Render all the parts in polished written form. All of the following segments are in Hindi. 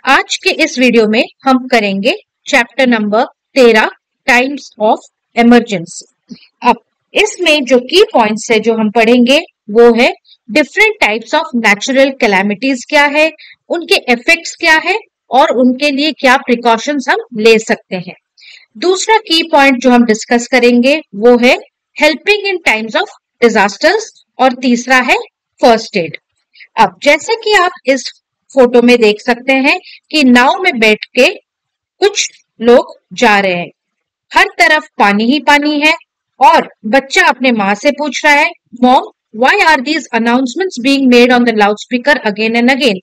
आज के इस वीडियो में हम करेंगे chapter number 13 times of emergency. अब इसमें जो की पॉइंट्स है जो हम पढ़ेंगे वो है different types of natural calamities क्या है, उनके इफेक्ट्स क्या है और उनके लिए क्या प्रिकॉशंस हम ले सकते हैं। दूसरा की पॉइंट जो हम डिस्कस करेंगे वो है helping in times of disasters और तीसरा है फर्स्ट एड। अब जैसे कि आप इस फोटो में देख सकते हैं कि नाव में बैठ के कुछ लोग जा रहे हैं, हर तरफ पानी ही पानी है और बच्चा अपने माँ से पूछ रहा है, mom why are these announcements being made on the loudspeaker again and again.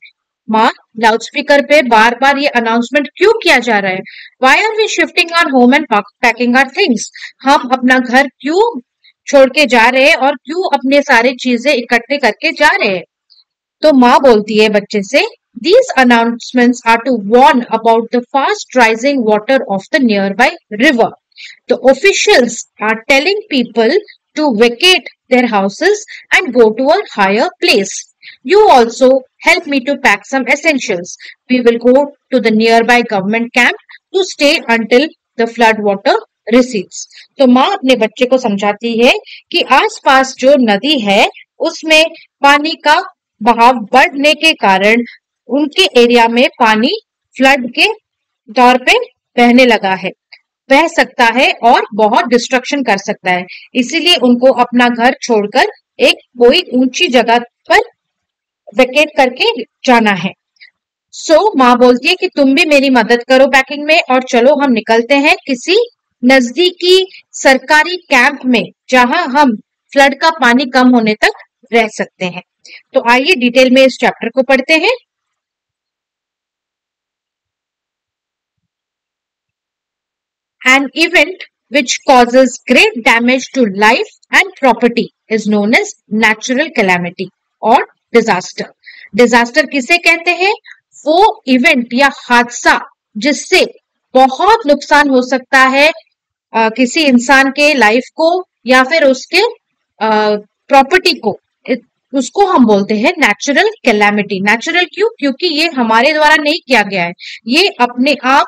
माँ, लाउड स्पीकर पे बार बार ये अनाउंसमेंट क्यों किया जा रहा है? Why are we shifting our home and packing our things. हम अपना घर क्यों छोड़ के जा रहे हैं और क्यों अपने सारे चीजें इकट्ठे करके जा रहे हैं। तो माँ बोलती है बच्चे से, these announcements are to warn about the fast rising water of the nearby river. The officials are telling people to vacate their houses and go to a higher place. You also help me to pack some essentials. We will go to the nearby government camp to stay until the flood water recedes. तो माँ अपने बच्चे को समझाती है कि आसपास जो नदी है उसमें पानी का बहाव बढ़ने के कारण उनके एरिया में पानी फ्लड के तौर पे बहने लगा है, बह सकता है और बहुत डिस्ट्रक्शन कर सकता है, इसीलिए उनको अपना घर छोड़कर एक कोई ऊंची जगह पर वेकेट करके जाना है। माँ बोलती है कि तुम भी मेरी मदद करो पैकिंग में और चलो हम निकलते हैं किसी नजदीकी सरकारी कैंप में जहां हम फ्लड का पानी कम होने तक रह सकते हैं। तो आइए डिटेल में इस चैप्टर को पढ़ते हैं। An event which causes great damage to life and property is known as natural calamity और disaster. Disaster किसे कहते हैं? वो इवेंट या हादसा जिससे बहुत नुकसान हो सकता है किसी इंसान के लाइफ को या फिर उसके प्रॉपर्टी को, उसको हम बोलते हैं नेचुरल कैलामिटी। नेचुरल क्यों? क्योंकि ये हमारे द्वारा नहीं किया गया है, ये अपने आप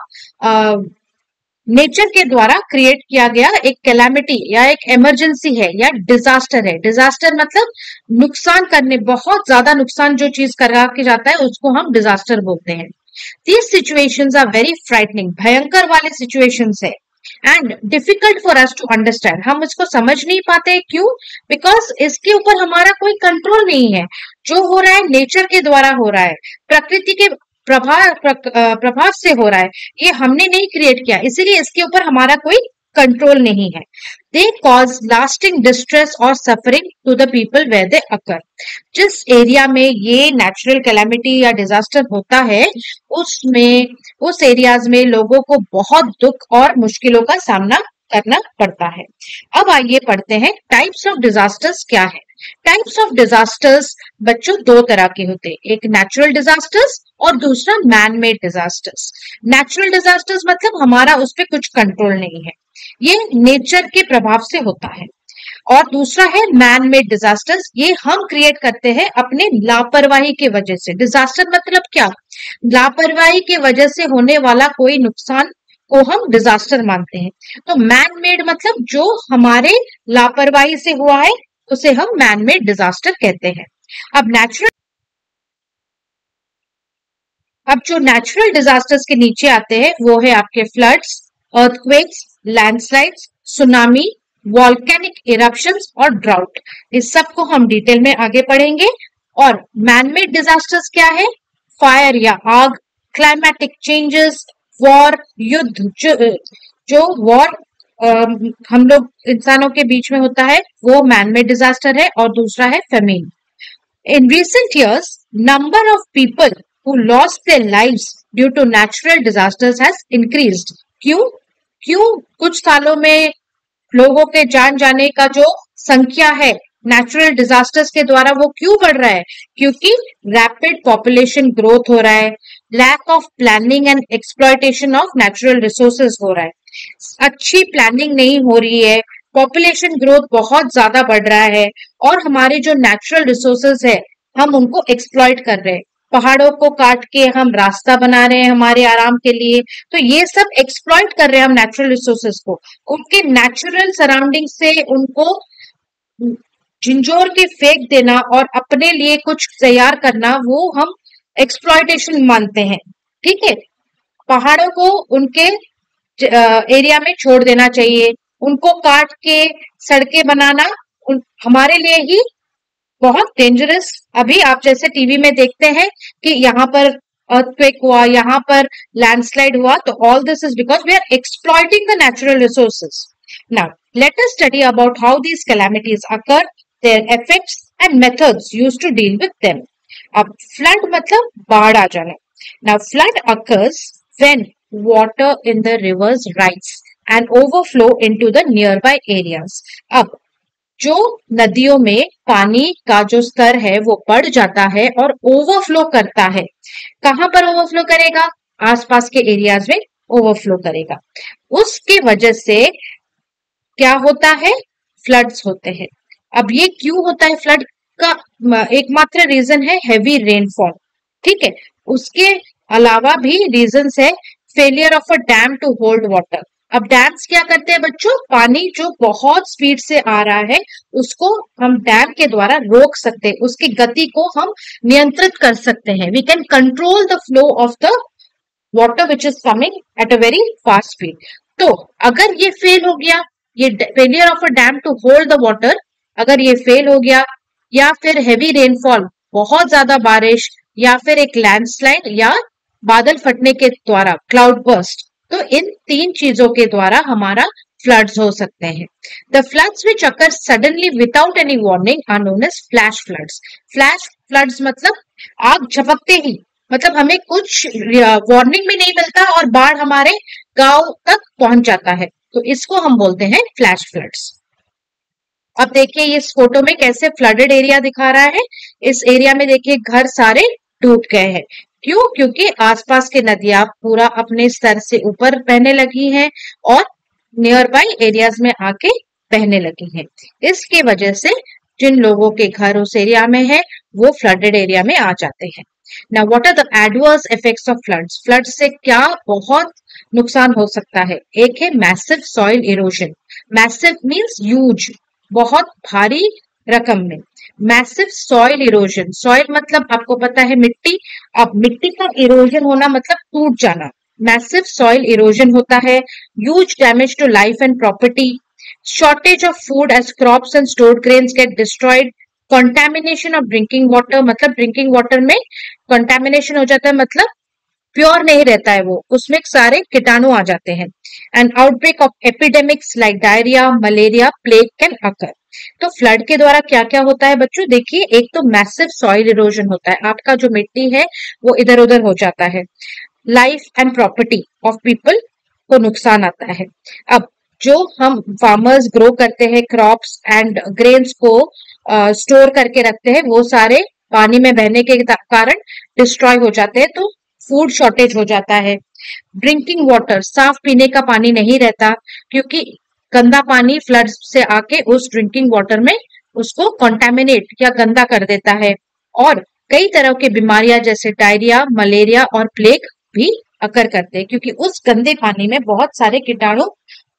नेचर के द्वारा क्रिएट किया गया एक कैलामिटी या एक इमरजेंसी है या डिजास्टर है। डिजास्टर मतलब नुकसान करने, बहुत ज्यादा नुकसान जो चीज करा के जाता है उसको हम डिजास्टर बोलते हैं। These situations are very frightening, भयंकर वाले situations है and difficult for us to understand. हम इसको समझ नहीं पाते, क्यों? बिकॉज इसके ऊपर हमारा कोई कंट्रोल नहीं है। जो हो रहा है नेचर के द्वारा हो रहा है, प्रकृति के प्रभाव से हो रहा है, ये हमने नहीं क्रिएट किया, इसीलिए इसके ऊपर हमारा कोई कंट्रोल नहीं है। दे कॉज लास्टिंग डिस्ट्रेस और suffering to the people where they occur. जिस एरिया में ये नेचुरल कैलामिटी या डिजास्टर होता है उसमें, उस एरियाज में लोगों को बहुत दुख और मुश्किलों का सामना करना पड़ता है। अब आइए पढ़ते हैं टाइप्स ऑफ डिजास्टर्स क्या है। टाइप्स ऑफ डिजास्टर्स बच्चों दो तरह के होते हैं, एक नेचुरल डिजास्टर्स और दूसरा man made disasters. Natural disasters मतलब हमारा उस पर कुछ कंट्रोल नहीं है, ये नेचर के प्रभाव से होता है। और दूसरा है मैन मेड डिजास्टर्स, ये हम क्रिएट करते हैं अपने लापरवाही के वजह से। डिजास्टर मतलब क्या? लापरवाही के वजह से होने वाला कोई नुकसान को हम डिजास्टर मानते हैं। तो मैन मेड मतलब जो हमारे लापरवाही से हुआ है उसे हम मैन मेड डिजास्टर कहते हैं। अब जो नेचुरल डिजास्टर्स के नीचे आते हैं वो है आपके floods, earthquakes, landslides, tsunami, volcanic eruptions और ड्राउट। इस सब को हम डिटेल में आगे पढ़ेंगे। और मैनमेड डिजास्टर्स क्या है? फायर या आग, क्लाइमेटिक चेंजेस, वॉर, युद्ध, जो वॉर हम लोग इंसानों के बीच में होता है वो मैनमेड डिजास्टर है। और दूसरा है feminine. In recent years, number of people who lost their lives due to natural disasters has increased. क्यों कुछ सालों में लोगों के जान जाने का जो संख्या है नेचुरल डिजास्टर्स के द्वारा वो क्यों बढ़ रहा है? क्योंकि रैपिड पॉपुलेशन ग्रोथ हो रहा है, lack of planning and exploitation of natural resources हो रहा है, अच्छी प्लानिंग नहीं हो रही है, पॉपुलेशन ग्रोथ बहुत ज्यादा बढ़ रहा है और हमारे जो नेचुरल रिसोर्सेज है हम उनको एक्सप्लॉइट कर रहे हैं। पहाड़ों को काट के हम रास्ता बना रहे हैं हमारे आराम के लिए, तो ये सब एक्सप्लॉइट कर रहे हैं हम नेचुरल रिसोर्सेस को, उनके नेचुरल सराउंडिंग से उनको झिंझोर के फेंक देना और अपने लिए कुछ तैयार करना, वो हम एक्सप्लॉइटेशन मानते हैं। ठीक है, पहाड़ों को उनके एरिया में छोड़ देना चाहिए, उनको काट के सड़कें बनाना हमारे लिए ही बहुत डेंजरस। अभी आप जैसे टीवी में देखते हैं कि यहाँ पर अर्थक्वेक हुआ, यहाँ पर लैंडस्लाइड हुआ, तो all this is because we are exploiting the natural resources. Now let us study about how these calamities occur, their effects and methods used to deal with them. अब फ्लड मतलब बाढ़ आ जाना। Now flood occurs when water in the rivers rise and overflow into the nearby areas। अब जो नदियों में पानी का जो स्तर है वो बढ़ जाता है और ओवरफ्लो करता है। कहां पर ओवरफ्लो करेगा? आसपास के एरियाज में ओवरफ्लो करेगा। उसके वजह से क्या होता है? फ्लड्स होते हैं। अब ये क्यों होता है? फ्लड का एकमात्र रीजन है हैवी रेनफॉल। ठीक है, उसके अलावा भी रीजंस है failure of a dam to hold water. अब डैम्स क्या करते हैं बच्चों? पानी जो बहुत स्पीड से आ रहा है उसको हम डैम के द्वारा रोक सकते हैं, उसकी गति को हम नियंत्रित कर सकते हैं। We can control the flow of the water which is coming at a very fast speed. तो अगर ये फेल हो गया, ये failure of a dam to hold the water अगर ये फेल हो गया, या फिर हैवी रेनफॉल, बहुत ज्यादा बारिश, या फिर एक लैंडस्लाइड या बादल फटने के द्वारा क्लाउड बर्स्ट, तो इन तीन चीजों के द्वारा हमारा फ्लड्स हो सकते हैं। The floods which occur suddenly without any warning are known as flash floods. Flash floods मतलब आग झपकते ही, मतलब हमें कुछ वार्निंग भी नहीं मिलता और बाढ़ हमारे गांव तक पहुंच जाता है, तो इसको हम बोलते हैं फ्लैश फ्लड्स। अब देखिए इस फोटो में कैसे फ्लडेड एरिया दिखा रहा है। इस एरिया में देखिए घर सारे टूट गए हैं। क्यों? क्योंकि आसपास के नदियां पूरा अपने स्तर से ऊपर बहने लगी हैं और नियर बाई एरियाज में आके बहने लगी हैं। इसके वजह से जिन लोगों के घर उस एरिया में है वो फ्लडेड एरिया में आ जाते हैं। Now what are the adverse effects of floods? Flood से क्या बहुत नुकसान हो सकता है? एक है massive soil erosion. Massive means huge, बहुत भारी रकम में। मैसिव सॉइल इरोजन, सॉइल मतलब आपको पता है मिट्टी, अब मिट्टी का इरोजन होना मतलब टूट जाना। मैसिव सॉइल इरोजन होता है। Huge damage to life and property, shortage of food as crops and stored grains get destroyed, contamination of drinking water, मतलब ड्रिंकिंग वाटर में कंटामिनेशन हो जाता है, मतलब प्योर नहीं रहता है वो, उसमें सारे कीटाणु आ जाते हैं। And outbreak of epidemics like diarrhoea, malaria, plague can occur. तो फ्लड के द्वारा क्या क्या होता है बच्चों? देखिए, एक तो मैसिव सॉइल इरोजन होता है, आपका जो मिट्टी है वो इधर उधर हो जाता है। Life and property of people को नुकसान आता है। अब जो हम फार्मर्स ग्रो करते हैं क्रॉप्स एंड ग्रेन्स को स्टोर करके रखते हैं, वो सारे पानी में बहने के कारण डिस्ट्रॉय हो जाते हैं, तो फूड शॉर्टेज हो जाता है। ड्रिंकिंग वाटर, साफ पीने का पानी नहीं रहता, क्योंकि गंदा पानी फ्लड से आके उस ड्रिंकिंग वाटर में उसको कंटामिनेट या गंदा कर देता है, और कई तरह की बीमारियां जैसे डायरिया, मलेरिया और प्लेग भी अकर करते हैं, क्योंकि उस गंदे पानी में बहुत सारे कीटाणु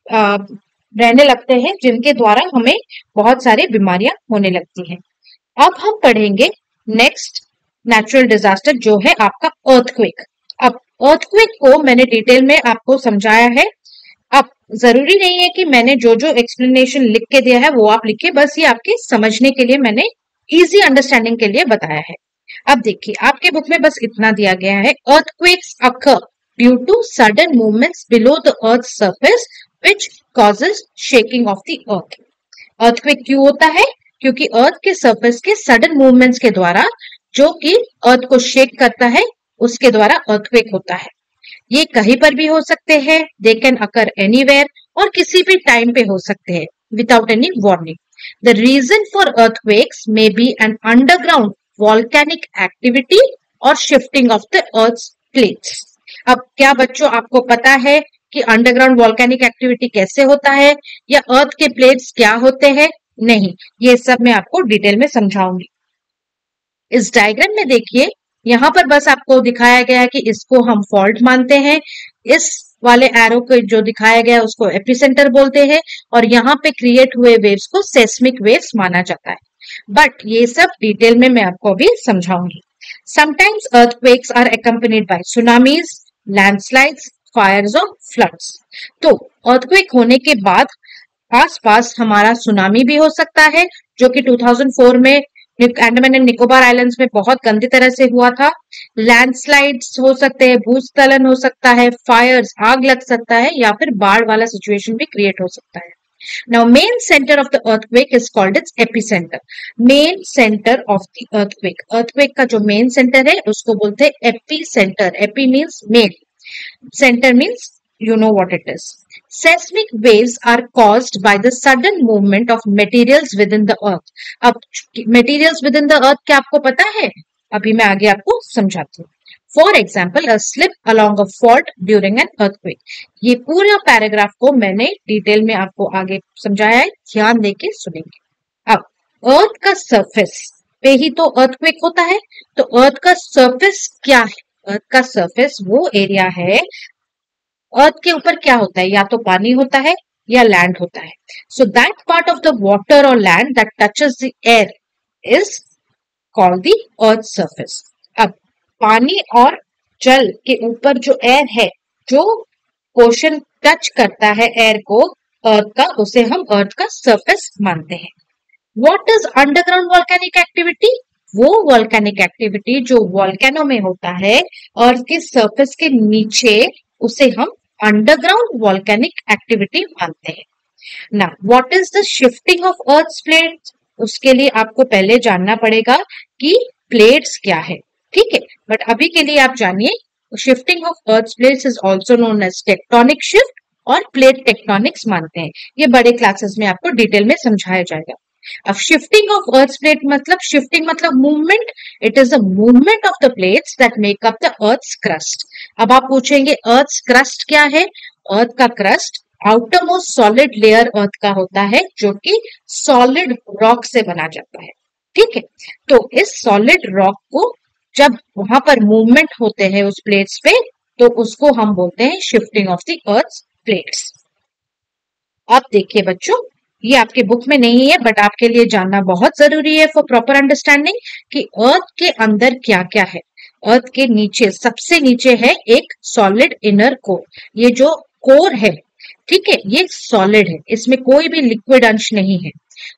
रहने लगते हैं, जिनके द्वारा हमें बहुत सारी बीमारियां होने लगती हैं। अब हम पढ़ेंगे नेक्स्ट नेचुरल डिजास्टर, जो है आपका अर्थक्वेक। अब अर्थक्वेक को मैंने डिटेल में आपको समझाया है। अब जरूरी नहीं है कि मैंने जो जो एक्सप्लेनेशन लिख के दिया है वो आप लिखे, बस ये आपके समझने के लिए मैंने इजी अंडरस्टैंडिंग के लिए बताया है। अब देखिए, आपके बुक में बस इतना दिया गया है, earthquakes occur due to sudden movements below the earth surface which causes shaking of the earth. Earthquake क्यों होता है? क्योंकि अर्थ के सरफेस के सडन मूवमेंट्स के द्वारा, जो कि अर्थ को शेक करता है, उसके द्वारा अर्थक्वेक होता है। ये कहीं पर भी हो सकते हैं, दे कैन अकर एनीवेयर, और किसी भी टाइम पे हो सकते हैं without any warning. The reason for earthquakes may be an underground volcanic activity और shifting of the earth plates. अब क्या बच्चों आपको पता है कि अंडरग्राउंड वॉल्केनिक एक्टिविटी कैसे होता है, या अर्थ के प्लेट्स क्या होते हैं? नहीं, ये सब मैं आपको डिटेल में समझाऊंगी। इस डायग्राम में देखिए, यहाँ पर बस आपको दिखाया गया है कि इसको हम फॉल्ट मानते हैं, इस वाले एरो को जो दिखाया गया है उसको एपिसेंटर बोलते हैं, और यहाँ पे क्रिएट हुए वेव्स को सेस्मिक वेव्स माना जाता है। बट ये सब डिटेल में मैं आपको अभी समझाऊंगी। Sometimes earthquakes are accompanied by tsunamis, landslides, fires और floods। तो अर्थक्वेक होने के बाद आसपास हमारा सुनामी भी हो सकता है, जो कि 2004 में अंडमान एंड निकोबार आइलैंड्स में बहुत गंदी तरह से हुआ था। लैंडस्लाइड्स हो सकते हैं, भूस्खलन हो सकता है, फायर्स, आग लग सकता है, या फिर बाढ़ वाला सिचुएशन भी क्रिएट हो सकता है। Now, main center of the earthquake is called its epicenter. Main center of the earthquake. Earthquake का जो main center है उसको बोलते हैं epicenter. Epi means main. Center means you know what it is. Seismic waves are caused by the sudden movement of materials within the earth. अब materials within the earth क्या आपको पता है? अभी मैं आगे आपको समझाती हूँ। For example, a slip along a fault during an earthquake. ये पूरा पैराग्राफ को मैंने डिटेल में आपको आगे समझाया है, ध्यान देके सुनेंगे। अब अर्थ का सरफेस पे ही तो अर्थक्वेक होता है, तो अर्थ का सरफेस क्या है? अर्थ का सरफेस वो एरिया है, अर्थ के ऊपर क्या होता है, या तो पानी होता है या लैंड होता है। So that part of the water और land that touches the air is called the earth surface. अब पानी और जल के ऊपर जो एयर है, जो पोर्शन टच करता है एयर को अर्थ का, उसे हम अर्थ का सरफेस मानते हैं। What is underground volcanic activity? वो वॉल्केनिक एक्टिविटी जो वॉल्केनो में होता है अर्थ के सरफेस के नीचे, उसे हम अंडरग्राउंड वॉल्केनिक एक्टिविटी मानते हैं। ना what is the shifting of earth plates? उसके लिए आपको पहले जानना पड़ेगा कि प्लेट्स क्या है, ठीक है। बट अभी के लिए आप जानिए, shifting of earth plates is also known as tectonic shift और प्लेट टेक्टोनिक्स मानते हैं। ये बड़े क्लासेस में आपको डिटेल में समझाया जाएगा। अब शिफ्टिंग ऑफ अर्थ प्लेट मतलब, शिफ्टिंग मतलब movement. It is the movement of the plates that make up the earth crust. अब आप पूछेंगे अर्थ क्रस्ट क्या है? अर्थ का crust outermost solid layer earth का होता है, जो कि सॉलिड रॉक से बना जाता है, ठीक है। तो इस सॉलिड रॉक को जब वहां पर मूवमेंट होते हैं उस प्लेट्स पे, तो उसको हम बोलते हैं shifting of the earth plates. अब देखिए बच्चों, ये आपके बुक में नहीं है, बट आपके लिए जानना बहुत जरूरी है फॉर प्रॉपर अंडरस्टैंडिंग कि अर्थ के अंदर क्या क्या है। अर्थ के नीचे, सबसे नीचे है एक सॉलिड इनर कोर। ये जो कोर है, ठीक है, ये सॉलिड है, इसमें कोई भी लिक्विड अंश नहीं है।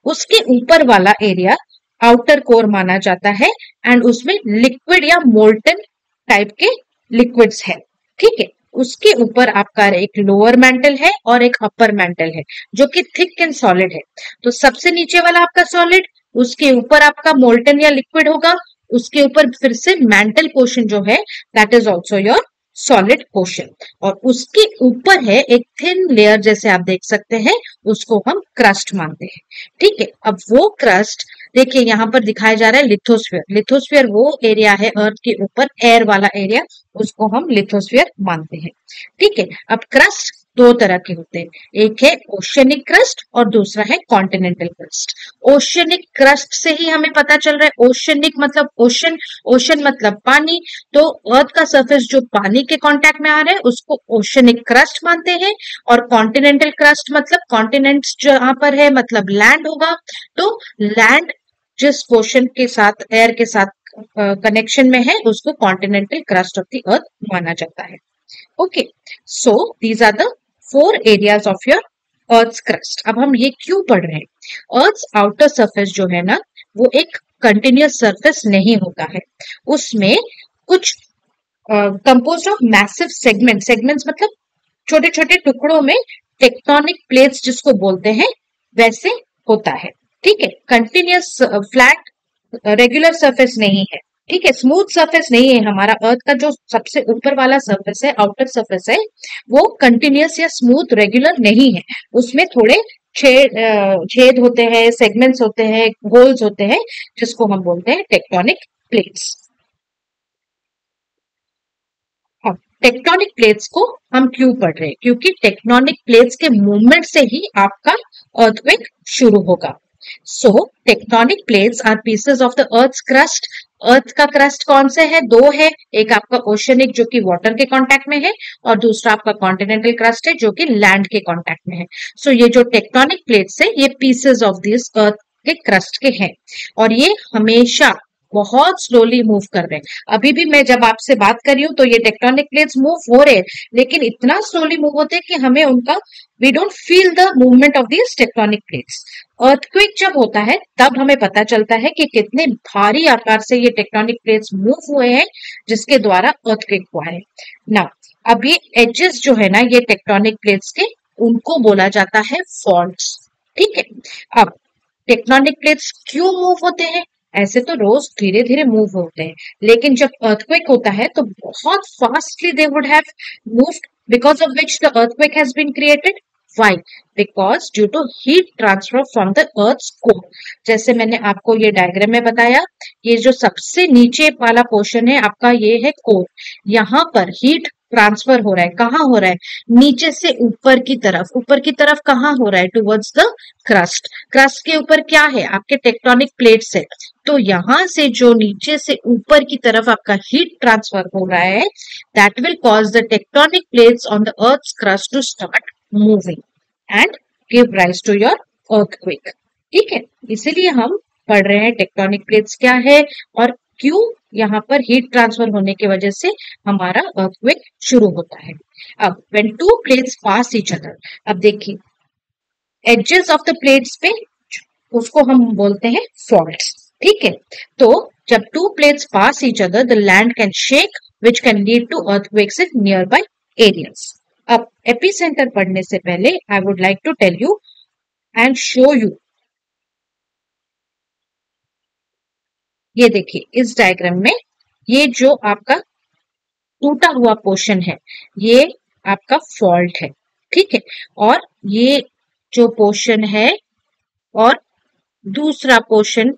उसके ऊपर वाला एरिया आउटर कोर माना जाता है, एंड उसमें लिक्विड या मोल्टन टाइप के लिक्विड्स है, ठीक है। उसके ऊपर आपका एक लोअर मेंटल है और एक अपर मेंटल है, जो कि थिक एंड सॉलिड है। तो सबसे नीचे वाला आपका सॉलिड, उसके ऊपर आपका मोल्टन या लिक्विड होगा, उसके ऊपर फिर से मेंटल पोर्शन जो है that is also your solid portion, और उसके ऊपर है एक थिन लेयर, जैसे आप देख सकते हैं, उसको हम क्रस्ट मानते हैं, ठीक है। अब वो क्रस्ट देखिए यहाँ पर दिखाया जा रहा है लिथोस्फीयर। लिथोस्फीयर वो एरिया है अर्थ के ऊपर, एयर वाला एरिया, उसको हम लिथोस्फीयर मानते हैं, ठीक है। अब क्रस्ट दो तरह के होते हैं, एक है ओशियनिक क्रस्ट और दूसरा है कॉन्टिनेंटल क्रस्ट। ओशियनिक क्रस्ट से ही हमें पता चल रहा है, ओशियनिक मतलब ओशन, ओशन मतलब पानी, तो अर्थ का सरफेस जो पानी के कांटेक्ट में आ रहा है उसको ओशियनिक क्रस्ट मानते हैं। और कॉन्टिनेंटल क्रस्ट मतलब कॉन्टिनेंट्स जहां पर है मतलब लैंड होगा, तो लैंड जिस पोर्शन के साथ, एयर के साथ कनेक्शन में है, उसको continental crust of the earth माना जाता है। Okay, so these are the 4 areas of your earth crust. अब हम ये क्यों पढ़ रहे हैं? अर्थ आउटर सरफेस जो है ना, वो एक कंटिन्यूअस सरफेस नहीं होता है, उसमें कुछ composed of massive segment, segments मतलब छोटे छोटे टुकड़ों में टेक्टोनिक प्लेट्स जिसको बोलते हैं, वैसे होता है, ठीक है। कंटिन्यूअस फ्लैट रेगुलर सरफेस नहीं है, ठीक है, स्मूथ सरफेस नहीं है। हमारा अर्थ का जो सबसे ऊपर वाला सरफेस है, आउटर सरफेस है, वो कंटिन्यूअस या स्मूथ रेगुलर नहीं है, उसमें थोड़े छेद होते हैं, सेगमेंट्स होते हैं, होल्स होते हैं, जिसको हम बोलते हैं टेक्टोनिक प्लेट्स। टेक्टोनिक प्लेट्स को हम क्यों पढ़ रहे हैं? क्योंकि टेक्टोनिक प्लेट्स के मूवमेंट से ही आपका अर्थक्वेक शुरू होगा। So, tectonic plates are pieces of the Earth's crust अर्थ का क्रस्ट कौन से है? दो है, एक आपका ओशनिक जो कि वाटर के कांटेक्ट में है और दूसरा आपका कॉन्टिनेंटल क्रस्ट है जो कि लैंड के कांटेक्ट में है। सो ये जो टेक्टोनिक प्लेट्स है ये पीसेस ऑफ दिस अर्थ के क्रस्ट के हैं और ये हमेशा बहुत स्लोली मूव कर रहे हैं। अभी भी मैं जब आपसे बात कर रही हूँ तो ये टेक्टोनिक प्लेट्स मूव हो रहे हैं, लेकिन इतना स्लोली मूव होते हैं कि हमें उनका we don't feel the movement of this tectonic plates. Earthquake जब होता है तब हमें पता चलता है कि कितने भारी आकार से ये टेक्टोनिक प्लेट्स मूव हुए हैं जिसके द्वारा अर्थक्वेक हुआ है ना। अब ये एजेस जो है ना ये टेक्टोनिक प्लेट्स के, उनको बोला जाता है फॉल्ट्स। ठीक है, अब टेक्टोनिक प्लेट्स क्यों मूव होते हैं? ऐसे तो रोज धीरे धीरे मूव होते हैं, लेकिन जब अर्थक्वेक होता है तो बहुत fastly they would have moved, because of which the earthquake has been created. Why? Because due to heat transfer from the Earth's core. जैसे मैंने आपको ये डायग्राम में बताया, ये जो सबसे नीचे वाला पोर्शन है आपका ये है कोर। यहाँ पर हीट ट्रांसफर हो रहा है, कहाँ हो रहा है? नीचे से ऊपर की तरफ। ऊपर की तरफ कहाँ हो रहा है? Towards the crust. क्रस्ट के ऊपर क्या है? आपके टेक्टोनिक प्लेट्स है। तो यहाँ से जो नीचे से ऊपर की तरफ आपका हीट ट्रांसफर हो रहा है, that will cause the tectonic plates on the earth's crust to start moving and give rise to your earthquake. ठीक है, इसीलिए हम पढ़ रहे हैं टेक्टोनिक प्लेट्स क्या है और क्यों यहाँ पर हीट ट्रांसफर होने की वजह से हमारा अर्थक्वेक शुरू होता है। अब when to plates pass each other, अब देखिए एजेस ऑफ द प्लेट्स पे उसको हम बोलते हैं फॉल्ट्स। ठीक है, तो जब two plates pass each other the land can shake which can lead to earthquakes in nearby areas. अब एपिसेंटर पढ़ने से पहले I would like to tell you and show you, ये देखिए इस डायग्राम में ये जो आपका टूटा हुआ पोर्शन है ये आपका फॉल्ट है। ठीक है, और ये जो पोर्शन है और दूसरा पोर्शन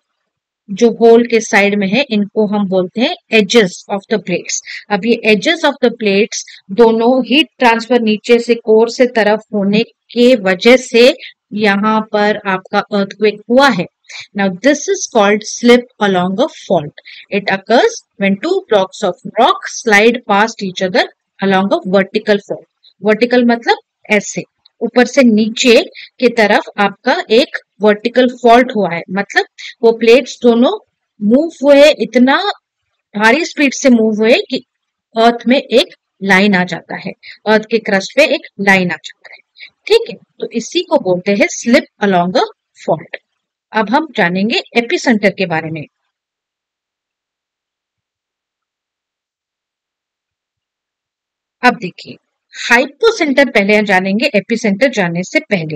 जो होल के साइड में है इनको हम बोलते हैं एजेस ऑफ द प्लेट्स। अब ये एजेस ऑफ द प्लेट्स दोनों हीट ट्रांसफर नीचे से कोर से तरफ होने के वजह से यहाँ पर आपका अर्थक्वेक हुआ है। Now this is called slip along a fault. It occurs when two blocks of rock slide past each other along a vertical fault. Vertical मतलब ऐसे ऊपर से नीचे की तरफ आपका एक वर्टिकल फॉल्ट हुआ है, मतलब वो प्लेट्स दोनों मूव हुए, इतना भारी स्पीड से मूव हुए कि अर्थ में एक लाइन आ जाता है, अर्थ के क्रस्ट पे एक लाइन आ जाता है। ठीक है, तो इसी को बोलते हैं स्लिप अलोंग अ फॉल्ट। अब हम जानेंगे एपिसेंटर के बारे में। अब देखिए हाइपोसेंटर पहले जानेंगे एपिसेंटर जानने से पहले।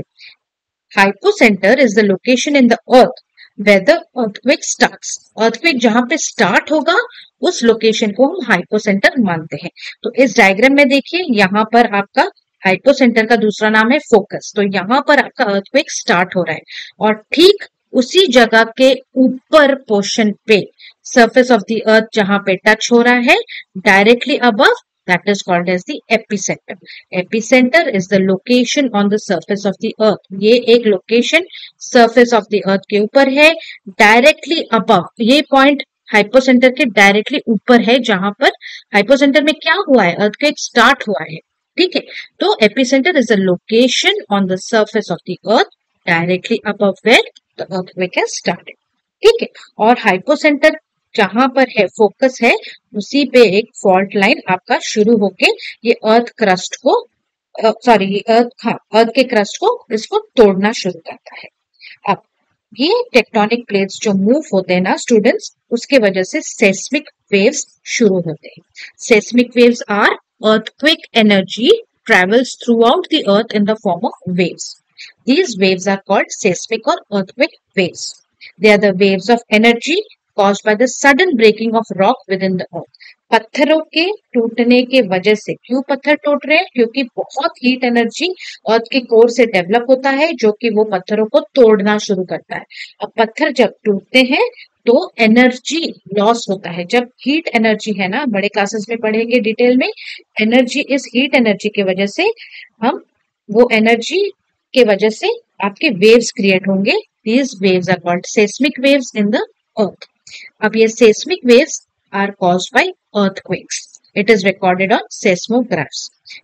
Hypocentre is the location in the earth where the earthquake starts. earthquake जहां पे स्टार्ट होगा उस लोकेशन को हम हाइपोसेंटर मानते हैं। तो इस डायग्राम में देखिए यहाँ पर आपका हाइपोसेंटर का दूसरा नाम है फोकस। तो यहाँ पर आपका अर्थक्वेक स्टार्ट हो रहा है और ठीक उसी जगह के ऊपर पोर्शन पे सरफेस ऑफ द अर्थ जहां पे टच हो रहा है directly above, that is called as the epicenter. Epicenter is the location on the surface of the earth. ये एक location surface of the earth के ऊपर है, directly above. ये पॉइंट हाइपोसेंटर के डायरेक्टली ऊपर है जहां पर हाइपोसेंटर में क्या हुआ है, अर्थक्वेक स्टार्ट हुआ है। ठीक है, तो epicentre is the location on the surface of the earth directly above where the earthquake has started. ठीक है, और हाइपोसेंटर जहां पर है फोकस है उसी पे एक फॉल्ट लाइन आपका शुरू होके ये अर्थ क्रस्ट को ये अर्थ के क्रस्ट को इसको तोड़ना शुरू करता है। अब ये टेक्टोनिक प्लेट्स जो मूव होते हैं ना स्टूडेंट्स, उसके वजह से सेस्मिक वेव्स शुरू होते हैं। Seismic waves are earthquake energy travels throughout the earth in the form of waves. These waves are called seismic or earthquake waves. They are the waves of energy caused by the sudden breaking of rock within the earth. पत्थरों के टूटने के वजह से, क्यों पत्थर टूट रहे हैं? क्योंकि बहुत हीट एनर्जी अर्थ के कोर से डेवलप होता है जो कि वो पत्थरों को तोड़ना शुरू करता है। अब पत्थर जब टूटते हैं तो एनर्जी लॉस होता है। जब हीट एनर्जी है ना, बड़े क्लासेस में पढ़ेंगे डिटेल में, एनर्जी इस हीट एनर्जी की वजह से हम वो एनर्जी के वजह से आपके वेव्स क्रिएट होंगे। These waves are called seismic waves in the earth. अब ये seismic waves are caused by earthquakes. It is recorded on seismographs.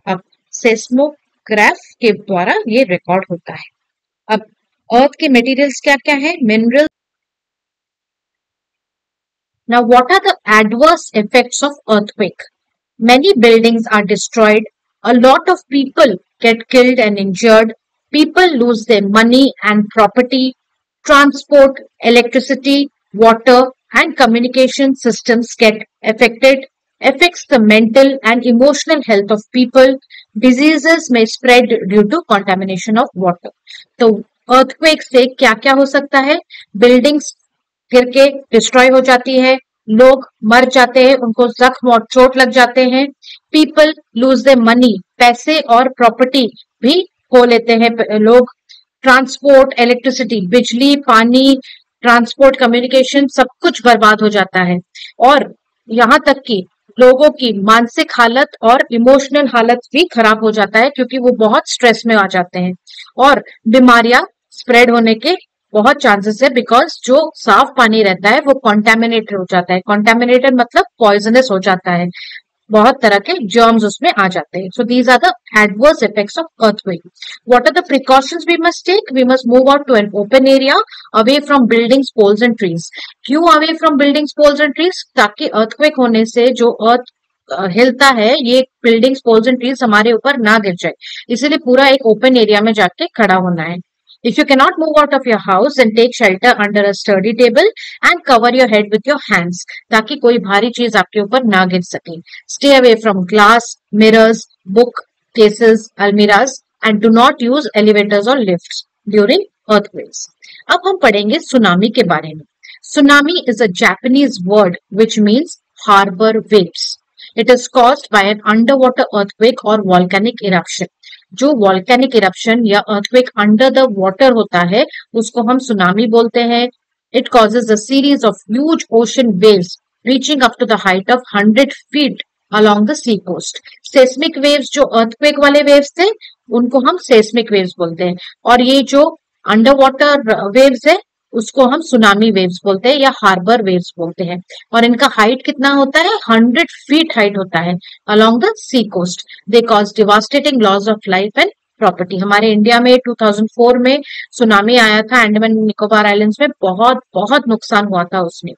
अब seismograph के द्वारा ये रिकॉर्ड होता है. अब अर्थ के मटेरियल्स क्या क्या है? Mineral. Now, what are the adverse effects of earthquake? Many buildings are destroyed. A lot of people get killed and injured. People lose their money and property. Transport, electricity, water, and communication systems get affected. Affects the mental and emotional health of people. Diseases may spread due to contamination of water. तो earthquake से क्या क्या हो सकता है? Buildings गिर के डिस्ट्रॉय हो जाती है, लोग मर जाते हैं, उनको जख्म और चोट लग जाते हैं. पीपल लूज देयर मनी, पैसे और प्रॉपर्टी भी खो लेते हैं लोग. ट्रांसपोर्ट, इलेक्ट्रिसिटी, बिजली, पानी, ट्रांसपोर्ट, कम्युनिकेशन, सब कुछ बर्बाद हो जाता है. और यहाँ तक कि लोगों की मानसिक हालत और इमोशनल हालत भी खराब हो जाता है, क्योंकि वो बहुत स्ट्रेस में आ जाते हैं. और बीमारियां स्प्रेड होने के बहुत चांसेस है, बिकॉज जो साफ पानी रहता है वो कॉन्टेमिनेटेड हो जाता है. कॉन्टेमिनेटेड मतलब पॉइजनस हो जाता है, बहुत तरह के जर्म्स उसमें आ जाते हैं. So these are the adverse effects of earthquake. What are the precautions we must take? We must move out to an open area, away from buildings, poles and trees. क्यों away from buildings, poles and trees? ताकि अर्थक्वेक होने से जो अर्थ हिलता है, ये बिल्डिंग्स, पोल्स एंड ट्रीज हमारे ऊपर ना गिर जाए, इसीलिए पूरा एक ओपन एरिया में जाके खड़ा होना है. If you cannot move out of your house, then take shelter under a sturdy table and cover your head with your hands, ताकि कोई भारी चीज आपके ऊपर ना गिर सके. Stay away from glass, mirrors, book cases, almirahs, and do not use elevators or lifts during earthquakes. अब हम पढ़ेंगे सुनामी के बारे में. Tsunami is a Japanese word which means harbor waves. It is caused by an underwater earthquake or volcanic eruption. जो वॉल्केनिक इरप्शन या अर्थक्वेक अंडर द वाटर होता है, उसको हम सुनामी बोलते हैं. It causes a series of huge ocean waves reaching up to the height of 100 feet along the sea coast. Seismic waves, जो अर्थक्वेक वाले वेव्स थे, उनको हम सेस्मिक वेव्स बोलते हैं. और ये जो अंडर वाटर वेव्स है, उसको हम सुनामी वेव्स बोलते हैं या हार्बर वेव्स बोलते हैं. और इनका हाइट कितना होता है? 100 feet हाइट होता है along the sea coast. They cause devastating loss of life and property. हमारे इंडिया में 2004 में सुनामी आया था, अंडमान निकोबार आइलैंड्स में बहुत बहुत नुकसान हुआ था उसमें.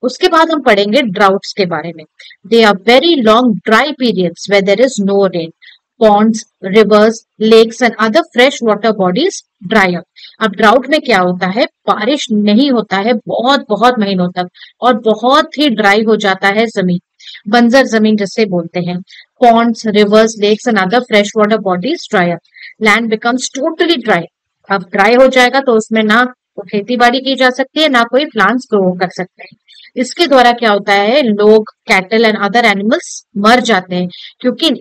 उसके बाद हम पढ़ेंगे ड्राउट्स के बारे में. They are very long dry periods where there is no rain. Ponds, rivers, lakes and other fresh water bodies dry up. अब ड्राउट में क्या होता है? बारिश नहीं होता है बहुत बहुत महीनों तक, और बहुत ही ड्राई हो जाता है जमीन, बंजर जमीन जिसे बोलते हैं. Ponds, rivers, lakes and other fresh water bodies dry up. Land becomes totally dry. अब ड्राई हो जाएगा तो उसमें ना तो खेती बाड़ी की जा सकती है, ना कोई प्लांट्स ग्रो कर सकते हैं. इसके द्वारा क्या होता है? लोग, कैटल एंड अदर एनिमल्स मर जाते हैं, क्योंकि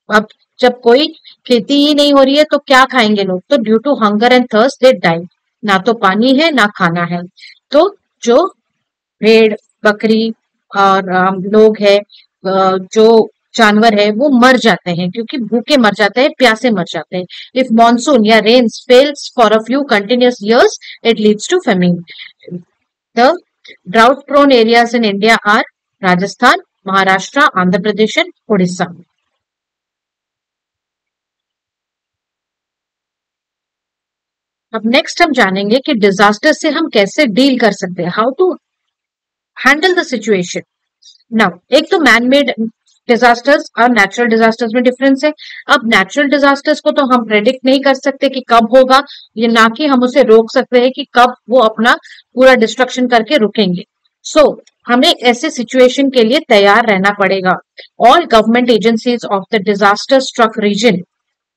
अब जब कोई खेती ही नहीं हो रही है तो क्या खाएंगे लोग? तो due to hunger and thirst they die. ना तो पानी है ना खाना है, तो जो भेड़, बकरी और लोग है, जो जानवर है, वो मर जाते हैं, क्योंकि भूखे मर जाते हैं, प्यासे मर जाते हैं. इफ मॉनसून या rains fails for a few continuous years, it leads to famine. The drought prone areas in India are Rajasthan, Maharashtra, Andhra Pradesh and Orissa. अब नेक्स्ट हम जानेंगे कि डिजास्टर से हम कैसे डील कर सकते हैं, how to handle the situation. Now, एक तो मैन मेड डिजास्टर्स और नेचुरल डिजास्टर्स में डिफरेंस है. अब नेचुरल डिजास्टर्स को तो हम प्रेडिक्ट नहीं कर सकते कि कब होगा, ये ना कि हम उसे रोक सकते हैं कि कब वो अपना पूरा डिस्ट्रक्शन करके रुकेंगे. सो हमें ऐसे सिचुएशन के लिए तैयार रहना पड़ेगा. All government agencies of the disaster struck region,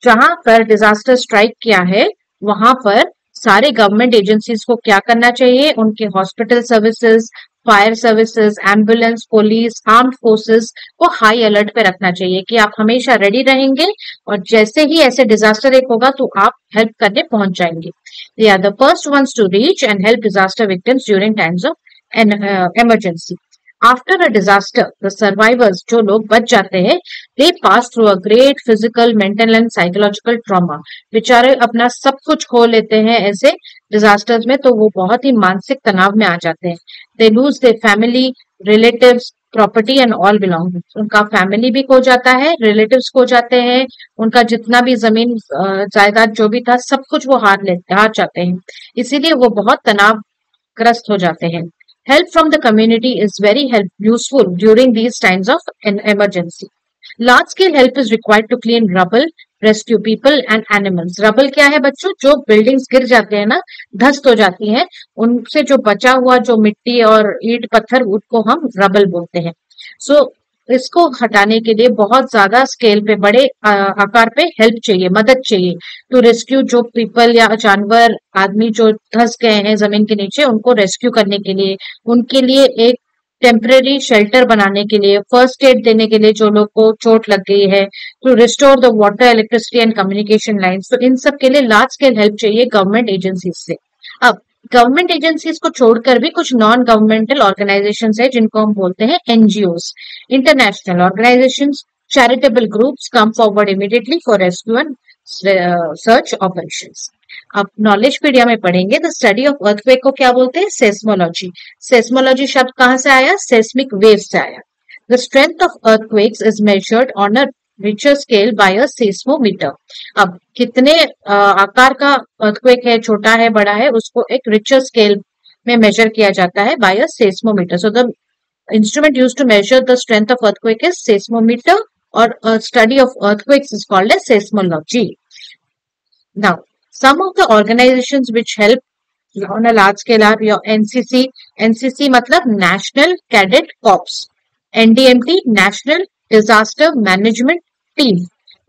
जहां पर डिजास्टर स्ट्राइक किया है, वहां पर सारे गवर्नमेंट एजेंसीज को क्या करना चाहिए? उनके hospital services, fire services, ambulance, police, armed forces को हाई अलर्ट पे रखना चाहिए कि आप हमेशा रेडी रहेंगे, और जैसे ही ऐसे डिजास्टर एक होगा तो आप हेल्प करने पहुंच जाएंगे. They are the first ones to reach and help disaster victims during times of emergency. After a disaster the survivors, जो लोग बच जाते हैं, they pass through a great physical, mental and psychological trauma. बेचारे अपना सब कुछ खो लेते हैं ऐसे डिजास्टर्स में, तो वो बहुत ही मानसिक तनाव में आ जाते हैं। They lose their family, relatives, property and all belongings. उनका फैमिली भी खो जाता है, रिलेटिव्स खो जाते हैं, उनका जितना भी जमीन जायदाद जो भी था सब कुछ वो हार जाते हैं। इसीलिए वो बहुत तनावग्रस्त हो जाते हैं। Help from the community is very useful during these times of an emergency. Large scale help is required to clean rubble, rescue people and animals. Rubble क्या है बच्चों? जो बिल्डिंग्स गिर जाते हैं ना, ध्वस्त हो जाती हैं, उनसे जो बचा हुआ जो मिट्टी और ईंट पत्थर, उसको हम रबल बोलते हैं। सो इसको हटाने के लिए बहुत ज्यादा स्केल पे, बड़े आकार पे हेल्प चाहिए, मदद चाहिए टू रेस्क्यू, जो पीपल या जानवर, आदमी जो धंस गए हैं जमीन के नीचे, उनको रेस्क्यू करने के लिए, उनके लिए एक टेम्परेरी शेल्टर बनाने के लिए, फर्स्ट एड देने के लिए जो लोग को चोट लग गई है, to restore the water, electricity and communication lines. तो इन सब के लिए लार्ज स्केल हेल्प चाहिए गवर्नमेंट एजेंसीज से। अब गवर्नमेंट एजेंसीज को छोड़कर भी कुछ नॉन गवर्नमेंटल ऑर्गेनाइजेशन है जिनको हम बोलते हैं NGOs, international organisation, charitable groups come forward immediately for rescue and search operations. अब नॉलेजपीडिया में पढ़ेंगे द स्टडी ऑफ अर्थक्वेक को क्या बोलते हैं? सेस्मोलॉजी। सेस्मोलॉजी शब्द कहां से आया? सेस्मिक वेव से आया। The strength of earthquakes is measured on a Richter scale bye a seismometer. अब कितने आकार का अर्थक्वेक है, छोटा है, बड़ा है, उसको एक रिचर स्केल में मेजर किया जाता है by a seismometer. So the instrument used to measure the strength of earthquake is seismometer, or a study of earthquakes is called as seismology. Now, some of the organizations which help on a large scale are your NCC. NCC मतलब National Cadet Corps, NDMT National Disaster Management Team,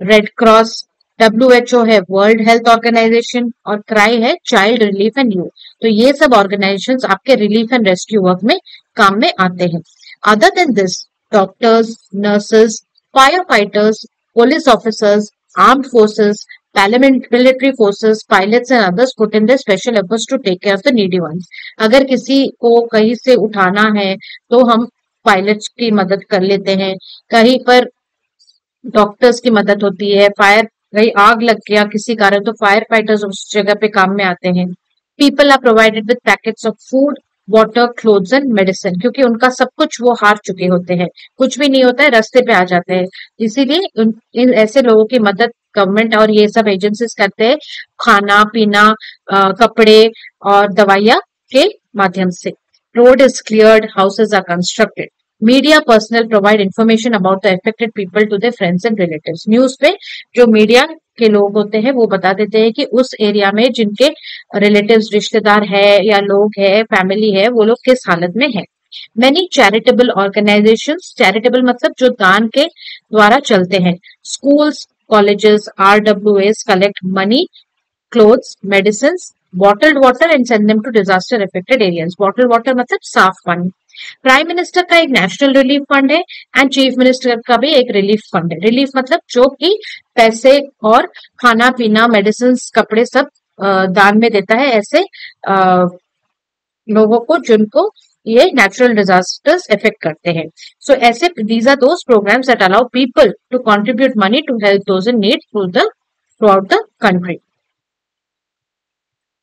Red Cross, WHO है वर्ल्ड हेल्थ ऑर्गेनाइजेशन, और क्राई है चाइल्ड रिलीफ एंड यूथ। तो ये सब ऑर्गेनाइजेशंस आपके रिलीफ एंड रेस्क्यू वर्क में काम में आते हैं। Other than this, doctors, nurses, fire fighters, police officers, armed forces, paramilitary forces, pilots and others put in their special efforts to take care of the needy ones. अगर किसी को कहीं से उठाना है तो हम पायलट्स की मदद कर लेते हैं, कहीं पर डॉक्टर्स की मदद होती है, फायर, कहीं आग लग गया किसी कारण तो फायर फाइटर्स उस जगह पे काम में आते हैं। People are provided with packets of food, water, clothes and medicine, क्योंकि उनका सब कुछ वो हार चुके होते हैं, कुछ भी नहीं होता है, रास्ते पे आ जाते हैं। इसीलिए इन ऐसे लोगों की मदद गवर्नमेंट और ये सब एजेंसीज करते हैं, खाना पीना, कपड़े और दवाइयाँ के माध्यम से। Road is cleared, houses are constructed. Media personnel provide information about the affected people to their friends and relatives. News पे जो मीडिया के लोग होते हैं वो बता देते हैं कि उस एरिया में जिनके रिलेटिव्स, रिश्तेदार है या लोग है, फैमिली है, वो लोग किस हालत में है। Many charitable organizations, charitable मतलब जो दान के द्वारा चलते हैं, schools, colleges, RWAs collect money, clothes, medicines, bottled water and send them to disaster affected areas. Bottled water मतलब साफ पानी। प्राइम मिनिस्टर का एक नेशनल रिलीफ फंड है एंड चीफ मिनिस्टर का भी एक रिलीफ फंड है। रिलीफ मतलब जो कि पैसे और खाना पीना, मेडिसिन, कपड़े सब दान में देता है ऐसे लोगों को जिनको ये नेचुरल डिजास्टर्स इफेक्ट करते हैं। सो ऐसे these are those programmes that allow people to contribute money to help those in need throughout the country.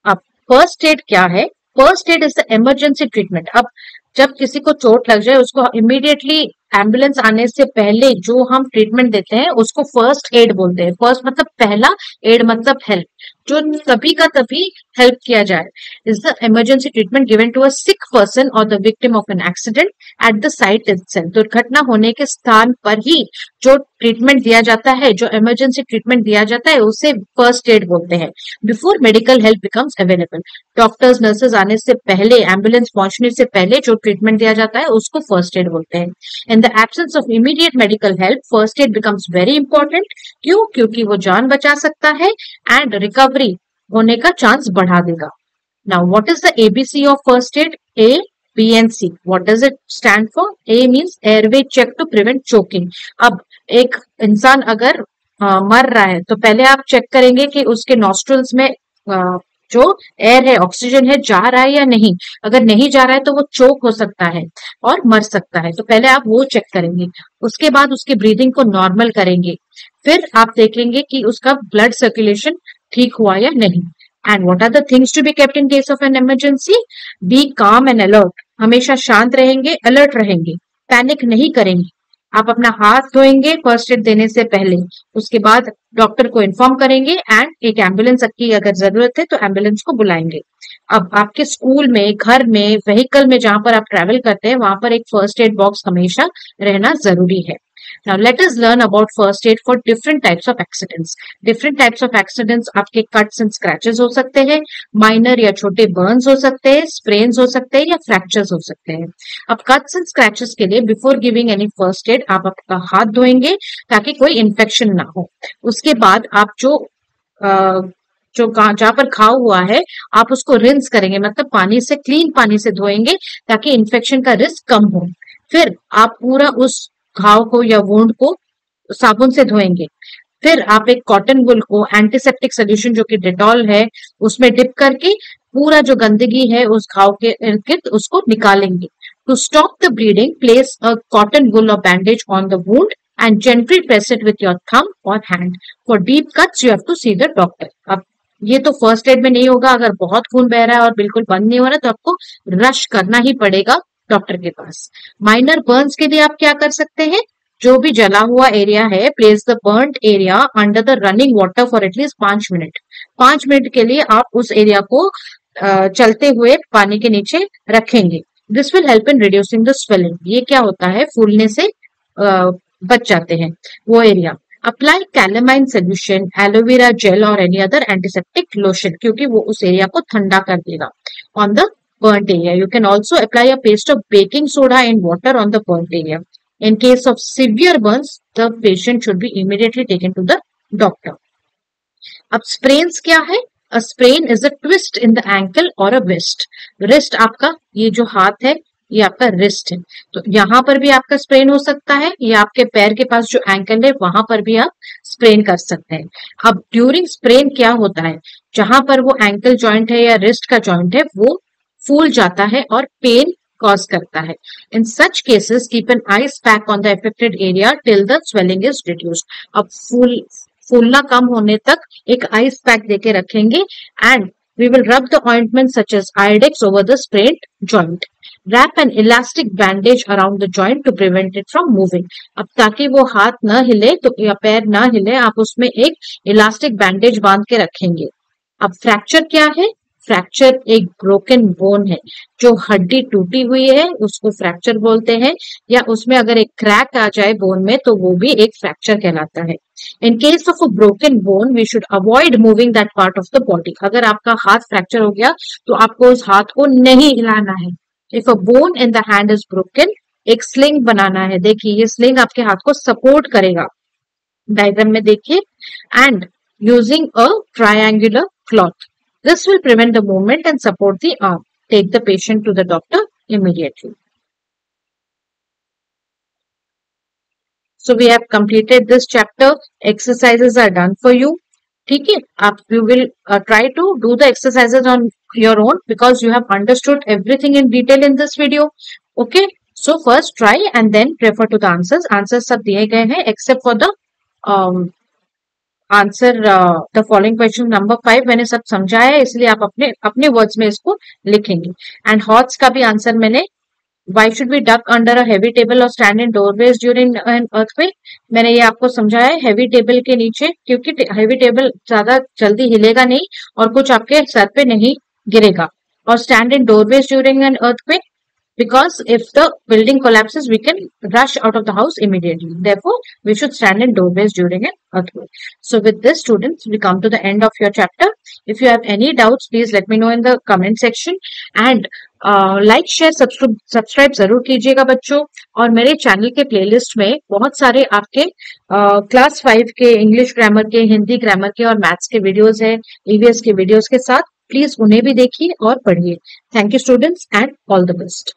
अब फर्स्ट एड क्या है? First aid is the emergency treatment. अब जब किसी को चोट लग जाए उसको इमीडिएटली एम्बुलेंस आने से पहले जो हम ट्रीटमेंट देते हैं उसको फर्स्ट एड बोलते हैं। फर्स्ट मतलब पहला, एड मतलब हेल्प, जो तभी का तभी हेल्प किया जाए। Is the emergency treatment given to a sick person और the victim of an accident at the site itself. दुर्घटना होने के स्थान पर ही जो ट्रीटमेंट दिया जाता है, जो इमरजेंसी ट्रीटमेंट दिया जाता है, उसे फर्स्ट एड बोलते हैं। Before medical help becomes available, doctors nurses आने से पहले, एम्बुलेंस पहुंचने से पहले जो ट्रीटमेंट दिया जाता है उसको फर्स्ट एड बोलते हैं। In the absence of immediate medical help, first aid becomes very important. क्यों? क्योंकि वो जान बचा सकता है एंड रिकवरी होने का चांस बढ़ा देगा। Now, what is the ABC of first aid? A, B and C. What does it stand for? A means airway check to prevent choking. अब एक इंसान अगर मर रहा है तो पहले आप चेक करेंगे कि उसके नॉस्ट्रल्स में जो एयर है, ऑक्सीजन है, जा रहा है या नहीं। अगर नहीं जा रहा है तो वो चोक हो सकता है और मर सकता है, तो पहले आप वो चेक करेंगे। उसके बाद उसकी ब्रीदिंग को नॉर्मल करेंगे, फिर आप देखेंगे कि उसका ब्लड सर्कुलेशन ठीक हुआ या नहीं। And what are the things to be kept in case of an emergency? Be calm and alert, हमेशा शांत रहेंगे, अलर्ट रहेंगे, पैनिक नहीं करेंगे। आप अपना हाथ धोएंगे फर्स्ट एड देने से पहले, उसके बाद डॉक्टर को इन्फॉर्म करेंगे एंड एक एम्बुलेंस की अगर जरूरत है तो एम्बुलेंस को बुलाएंगे। अब आपके स्कूल में, घर में, व्हीकल में जहां पर आप ट्रैवल करते हैं वहां पर एक फर्स्ट एड बॉक्स हमेशा रहना जरूरी है। Now let us learn about first aid for different types of accidents. Different types of accidents आपके cuts and scratches हो सकते हैं, minor या छोटे burns हो सकते हैं, sprains हो सकते हैं या fractures हो सकते हैं। अब cuts and scratches के लिए before giving any first aid आप आपका हाथ धोएंगे ताकि कोई infection ना हो। उसके बाद आप जो जहां पर घाव हुआ है आप उसको रिंस करेंगे, मतलब पानी से, क्लीन पानी से धोएंगे ताकि इन्फेक्शन का रिस्क कम हो। फिर आप पूरा उस घाव को या वुंड को साबुन से धोएंगे। फिर आप एक कॉटन वुल को एंटीसेप्टिक सोल्यूशन जो कि डेटॉल है उसमें डिप करके पूरा जो गंदगी है उस घाव के इर्द गिर्द उसको निकालेंगे। To stop the bleeding, place a cotton wool और bandage on the wound and gently press it with your thumb और hand. For deep cuts you have to see the doctor. अब ये तो फर्स्ट एड में नहीं होगा, अगर बहुत खून बह रहा है और बिल्कुल बंद नहीं हो रहा है तो आपको रश करना ही पड़ेगा डॉक्टर के पास। माइनर बर्न्स के लिए आप क्या कर सकते हैं? जो भी जला हुआ एरिया है, place the burned area under the running water for at least 5 minute. 5 minute के लिए आप उस एरिया को चलते हुए पानी के नीचे रखेंगे। This will help in reducing the swelling. ये क्या होता है, फूलने से बच जाते हैं वो area. Apply calamine solution, aloe vera gel और एनी अदर एंटीसेप्टिक लोशन, क्योंकि वो उस एरिया को ठंडा कर देगा on the burnt area. You can also apply a paste of baking soda in water on the burnt area. In case of severe burns, the patient should be immediately taken to the doctor. अब sprains क्या है? A sprain is a twist in the ankle or a wrist. Wrist आपका ये जो हाथ है ये आपका रिस्ट है, तो यहाँ पर भी आपका स्प्रेन हो सकता है, या आपके पैर के पास जो एंकल है वहां पर भी आप स्प्रेन कर सकते हैं। अब ड्यूरिंग स्प्रेन क्या होता है, जहां पर वो एंकल जॉइंट है या रिस्ट का जॉइंट है वो फूल जाता है और पेन कॉज करता है। In such cases keep an ice pack on the affected area till the swelling is reduced. अब फूलना कम होने तक एक आइस पैक देके रखेंगे and we will rub the ointment such as Iodex over the sprained joint. Wrap an elastic bandage around the joint to prevent it from moving. अब ताकि वो हाथ ना हिले तो या पैर ना हिले, आप उसमें एक इलास्टिक बैंडेज बांध के रखेंगे। अब फ्रैक्चर क्या है? फ्रैक्चर एक ब्रोकन बोन है, जो हड्डी टूटी हुई है उसको फ्रैक्चर बोलते हैं, या उसमें अगर एक क्रैक आ जाए बोन में तो वो भी एक फ्रैक्चर कहलाता है। In case of a broken bone we should avoid moving that part of the body. अगर आपका हाथ फ्रैक्चर हो गया तो आपको उस हाथ को नहीं हिलाना है। If a bone in the hand is broken, एक स्लिंग बनाना है। देखिए ये स्लिंग आपके हाथ को सपोर्ट करेगा, डायग्राम में देखिए। And using a triangular cloth, this will prevent the movement and support the arm. Take the patient to the doctor immediately. So we have completed this chapter. Exercises are done for you. ठीक है, आप you will try to do the exercises on your own because you have understood everything in detail in this video. Okay, so first try and then refer to the answers. Answers सब दिए गए हैं except for the answer the following question number 5 मैंने सब समझाया है, इसलिए आप अपने अपने वर्ड्स में इसको लिखेंगे। एंड हॉट्स का भी आंसर मैंने, why should be duck under a heavy table और stand in doorways during an earthquake, मैंने ये आपको समझाया है हेवी टेबल के नीचे, क्योंकि हेवी टेबल ज्यादा जल्दी हिलेगा नहीं और कुछ आपके सर पे नहीं गिरेगा। और stand in doorways during an earthquake because if the building collapses we can rush out of the house immediately, therefore we should stand in doorways during an earthquake. So with this students we come to the end of your chapter. If you have any doubts please let me know in the comment section and like share subscribe जरूर कीजिएगा बच्चों। और मेरे चैनल के प्लेलिस्ट में बहुत सारे आपके क्लास 5 के इंग्लिश ग्रामर के, हिंदी ग्रामर के और मैथ्स के वीडियोस है, ईवीएस के वीडियोस के साथ, प्लीज उन्हें भी देखिए और पढ़िए। Thank you students and all the best.